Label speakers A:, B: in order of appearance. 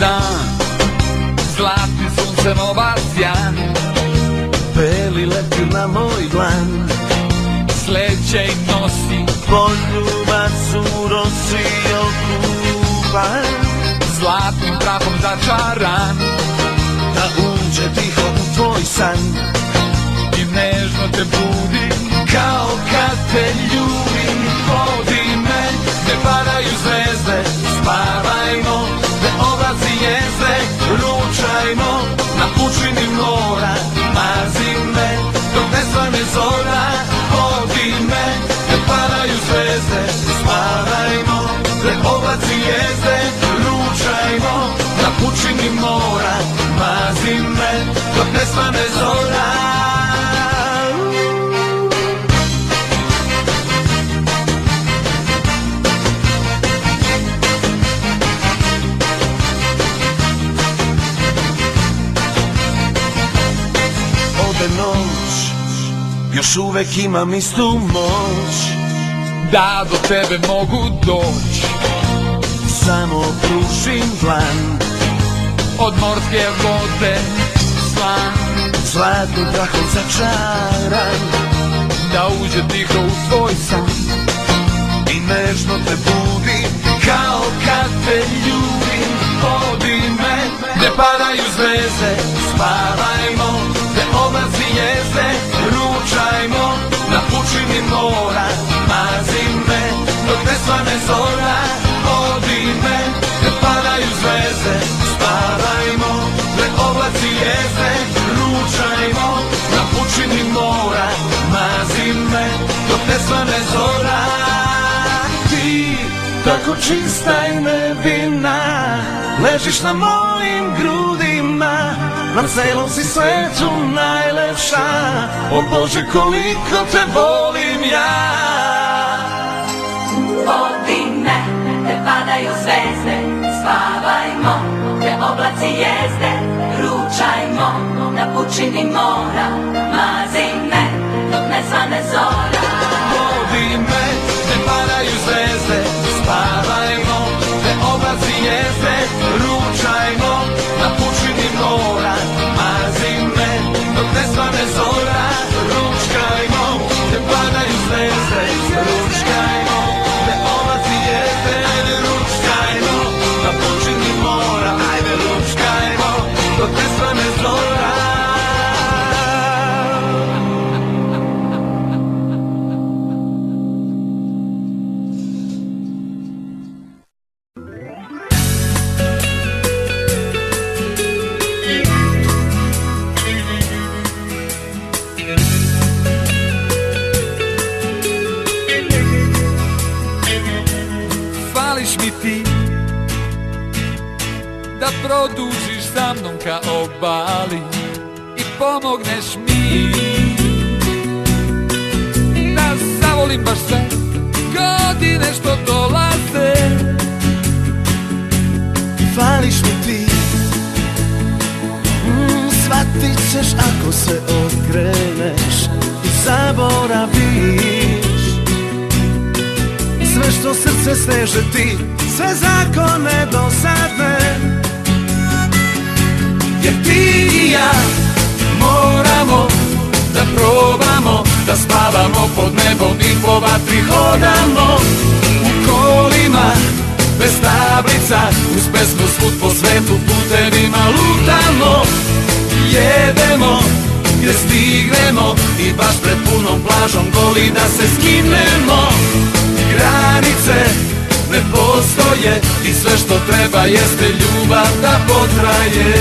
A: dan, zlatni suncem ovacijan,
B: beli leptir na moj dlan,
A: sleće i nosi
B: poljubac u rosi okupan,
A: zlatnim prahom začaran,
B: da uđe tiho u tvoj san
A: i nežno te budi,
B: kao kad te ljubim. Vodi me gde padaju zvezde, spavajmo gde oblaci jezde, ručajmo na pučini mora, mazi me dok ne svane zora. Vodi me gde padaju zvezde, spavajmo gde oblaci jezde, ručajmo na pučini mora, mazi me dok ne svane zora. Noć, još uvek imam istu moć
A: da do tebe mogu doći,
B: samo pružim dlan,
A: od morske vode slan,
B: zlatnim prahom začaran,
A: da uđe tiho u tvoj san
B: i nežno te budi, kao kad te ljubim. Vodi me gde padaju zvezde, spavajmo gde oblaci jezde, ručajmo na pučini mora, mazi me dok ne svane zora. Vodi me gde padaju zvezde, spavajmo gde oblaci jezde, ručajmo na pučini mora, mazi me dok ne svane zora. Ti, tako čista i nevina, ležiš na mojim grudima, na celom si svetu najlepša. O Bože, koliko te volim ja.
C: Vodi me gde padaju zvezde, spavajmo gde oblaci jezde, ručajmo na pučini mora, mazi me dok ne svane zora.
B: Vodi me gde padaju zvezde, spavajmo gde oblaci jezde, ručajmo na pučini mora, mazi me dok ne svane zora. Ručkajmo gde padaju zvezde, ručkajmo gde oblaci jezde, ajde ručkajmo na pučini mora, ajde ručkajmo dok ne svane zora.
A: Fališ mi ti da produžiš za mnom ka obali i pomogneš mi da zavolim baš sve godine što dolaze.
B: Fališ mi ti, shvatit ćeš ako se okreneš i zaboraviš sve što srce steže ti, sve zakone dosadne. Jer ti i ja moramo da probamo, da spavamo pod nebom i po vatri hodamo, u kolima bez tablica, uz pesmu svud po svetu putevima lutamo. Jedemo gdje stignemo i baš pred punom plažom goli da se skinemo. Granice ne postoje i sve što treba jeste ljubav da potraje.